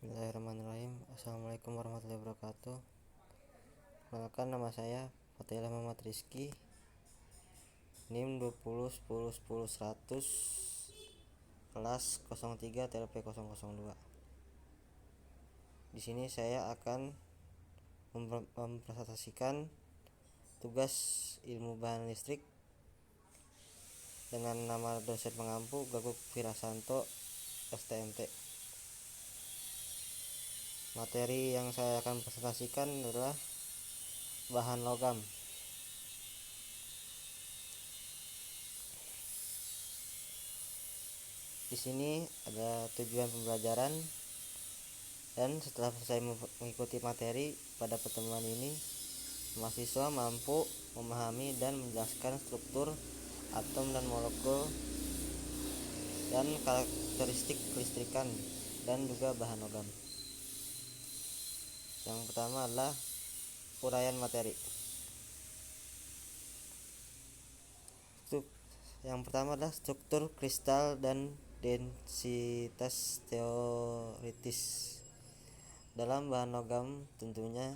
Bismillahirrahmanirrahim. Assalamualaikum warahmatullahi wabarakatuh. Perkenalkan, nama saya Fatila Muhammad Rizky, NIM 2010100100, kelas 03 TLP 002. Di sini saya akan mempresentasikan tugas ilmu bahan listrik dengan nama dosen pengampu Gaguk Virasanto, STMT. Materi yang saya akan presentasikan adalah bahan logam. Di sini ada tujuan pembelajaran, dan setelah selesai mengikuti materi pada pertemuan ini, mahasiswa mampu memahami dan menjelaskan struktur atom dan molekul dan karakteristik kelistrikan dan juga bahan logam. Yang pertama adalah uraian materi. Yang pertama adalah struktur kristal dan densitas teoritis. Dalam bahan logam tentunya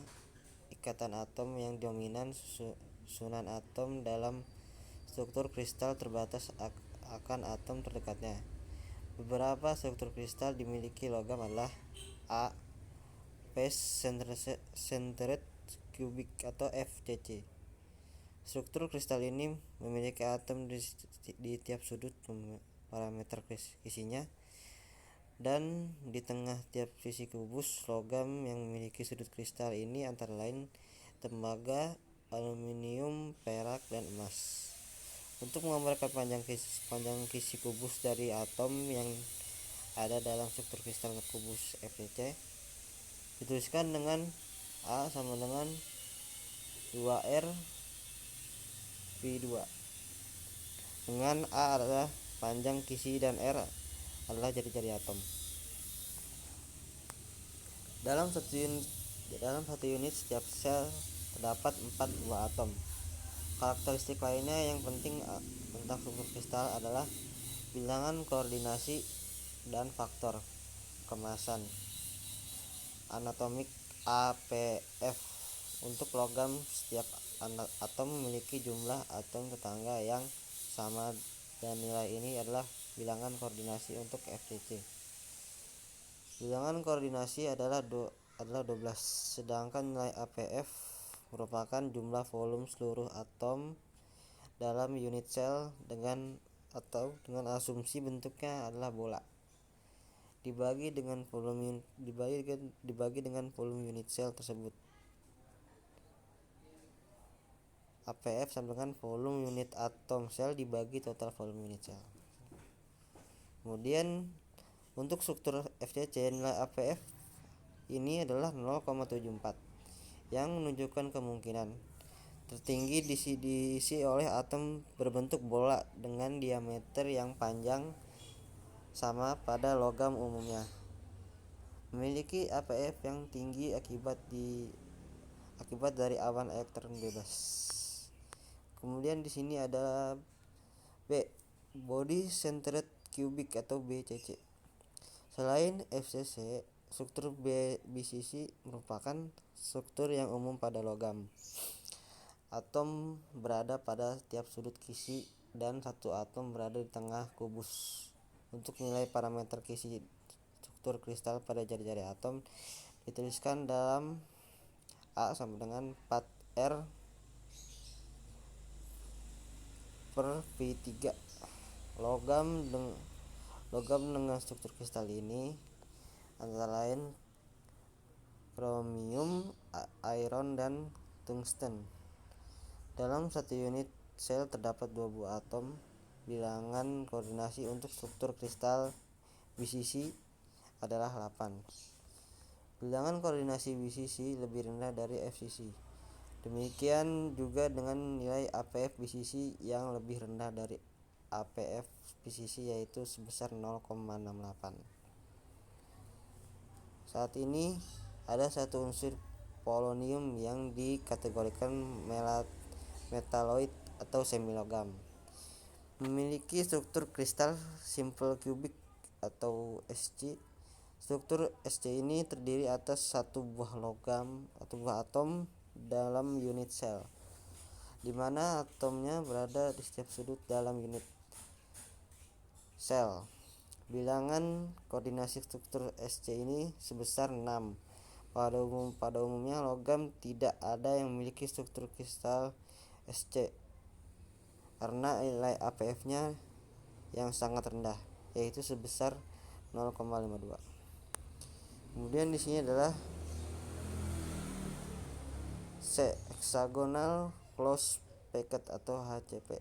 ikatan atom yang dominan, susunan atom dalam struktur kristal terbatas akan atom terdekatnya. Beberapa struktur kristal dimiliki logam adalah A. Face centered cubic atau FCC. Struktur kristal ini memiliki atom di tiap sudut parameter isinya, dan di tengah tiap sisi kubus. Logam yang memiliki sudut kristal ini antara lain tembaga, aluminium, perak, dan emas. Untuk menggambarkan panjang kisi kubus dari atom yang ada dalam struktur kristal kubus FCC, dituliskan dengan A sama dengan 2R V2, dengan A adalah panjang kisi dan R adalah jari-jari atom. Dalam satu unit setiap sel terdapat 4 buah atom. Karakteristik lainnya yang penting tentang struktur kristal adalah bilangan koordinasi dan faktor kemasan anatomik APF. Untuk logam, setiap atom memiliki jumlah atom tetangga yang sama, dan nilai ini adalah bilangan koordinasi untuk FCC. Bilangan koordinasi adalah 12, sedangkan nilai APF merupakan jumlah volume seluruh atom dalam unit sel dengan asumsi bentuknya adalah bola dibagi dengan volume unit sel tersebut. APF sama dengan volume unit atom sel dibagi total volume unit sel. Kemudian untuk struktur FCC, nilai APF ini adalah 0,74, yang menunjukkan kemungkinan tertinggi diisi oleh atom berbentuk bola dengan diameter yang panjang sama pada logam umumnya. Memiliki APF yang tinggi akibat dari awan elektron bebas. Kemudian di sini ada B, body centered cubic atau BCC. Selain FCC, struktur BCC merupakan struktur yang umum pada logam. Atom berada pada tiap sudut kisi dan satu atom berada di tengah kubus. Untuk nilai parameter kisi struktur kristal pada jari-jari atom dituliskan dalam A sama dengan 4R per V3. Logam dengan struktur kristal ini antara lain kromium, iron, dan tungsten. Dalam satu unit sel terdapat 2 buah atom. Bilangan koordinasi untuk struktur kristal BCC adalah 8. Bilangan koordinasi BCC lebih rendah dari FCC. Demikian juga dengan nilai APF BCC yang lebih rendah dari APF BCC, yaitu sebesar 0,68. Saat ini ada satu unsur polonium yang dikategorikan metaloid atau semilogam. Memiliki struktur kristal simple cubic atau SC Struktur Sc ini terdiri atas satu buah logam atau buah atom dalam unit sel, di mana atomnya berada di setiap sudut dalam unit sel. Bilangan koordinasi struktur Sc ini sebesar 6. Pada umumnya logam tidak ada yang memiliki struktur kristal Sc karena nilai APF-nya yang sangat rendah, yaitu sebesar 0,52. Kemudian di sini adalah hexagonal closed packet atau HCP.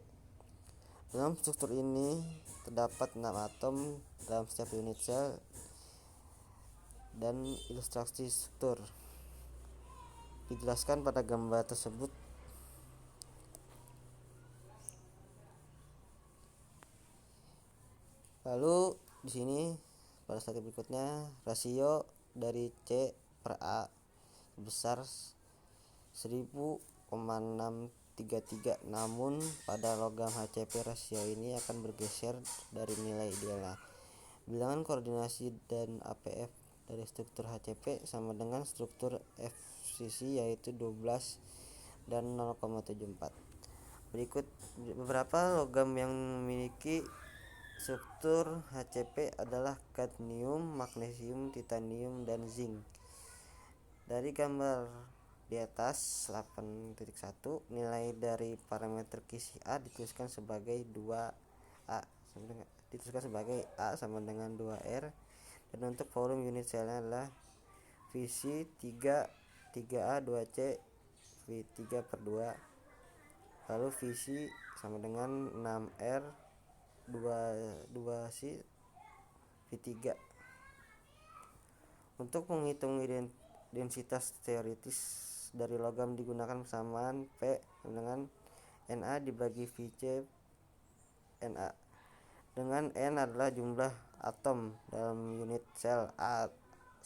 Dalam struktur ini terdapat 6 atom dalam setiap unit sel, dan ilustrasi struktur dijelaskan pada gambar tersebut. Lalu di sini pada slide berikutnya rasio dari C per A sebesar 1000,633, namun pada logam HCP rasio ini akan bergeser dari nilai idealnya. Bilangan koordinasi dan APF dari struktur HCP sama dengan struktur FCC, yaitu 12 dan 0,74. Berikut beberapa logam yang memiliki struktur HCP adalah kadmium, magnesium, titanium, dan zinc. Dari gambar di atas 8.1, nilai dari parameter kisi A dituliskan sebagai 2A sama dengan 2R, dan untuk volume unit selnya adalah Vc 3A 2C V3 per 2, lalu Vc sama dengan 6R 2C V3. Untuk menghitung densitas teoritis dari logam digunakan persamaan P dengan Na dibagi Vc Na, dengan N adalah jumlah atom dalam unit sel, A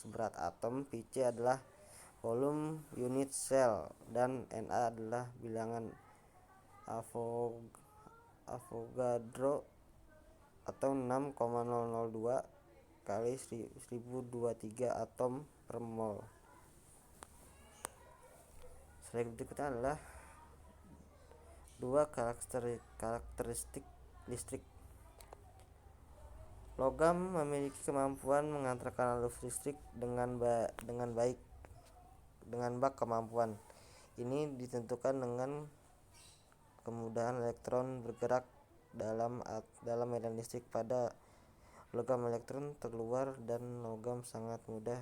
seberat atom, Vc adalah volume unit sel, dan Na adalah bilangan Avogadro atau 6,002 kali 1023 atom per mol. Slide berikutnya adalah dua karakteristik listrik. Logam memiliki kemampuan mengantarkan arus listrik dengan bak kemampuan. Ini ditentukan dengan kemudahan elektron bergerak dalam medan listrik pada logam. Elektron terkeluar dan logam sangat mudah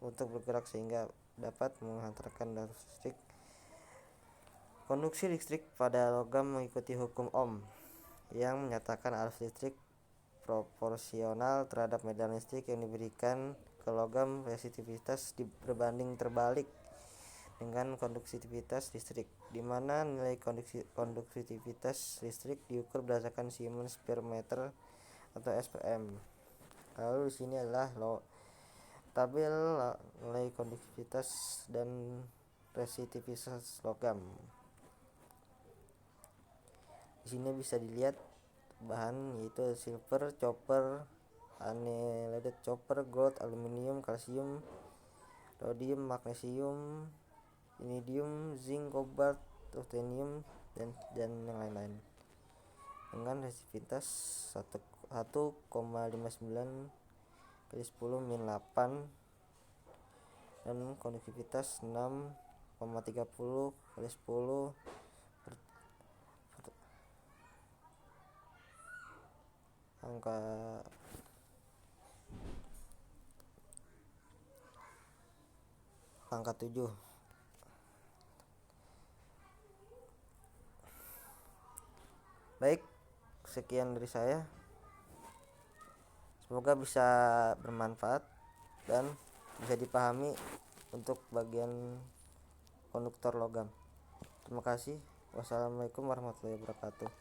untuk bergerak sehingga dapat menghantarkan arus listrik. Konduksi listrik pada logam mengikuti hukum Ohm yang menyatakan arus listrik proporsional terhadap medan listrik yang diberikan ke logam. Resistitivitas berbanding terbalik dengan konduktitivitas listrik, di mana nilai konduktitivitas listrik diukur berdasarkan Siemens per meter atau S per M. Lalu di sini adalah tabel nilai konduktivitas dan resistitivitas logam. Di sini bisa dilihat bahan yaitu silver, copper, annealed copper, gold, aluminium, kalsium, rhodium, magnesium, iridium, zinc, kobalt, titanium, dan yang lain-lain, dengan resistitivitas 1,59 kali 10-8 dan konduktivitas 6,30 kali 10 angka 7. Baik, sekian dari saya. Semoga bisa bermanfaat dan bisa dipahami untuk bagian konduktor logam. Terima kasih. Wassalamualaikum warahmatullahi wabarakatuh.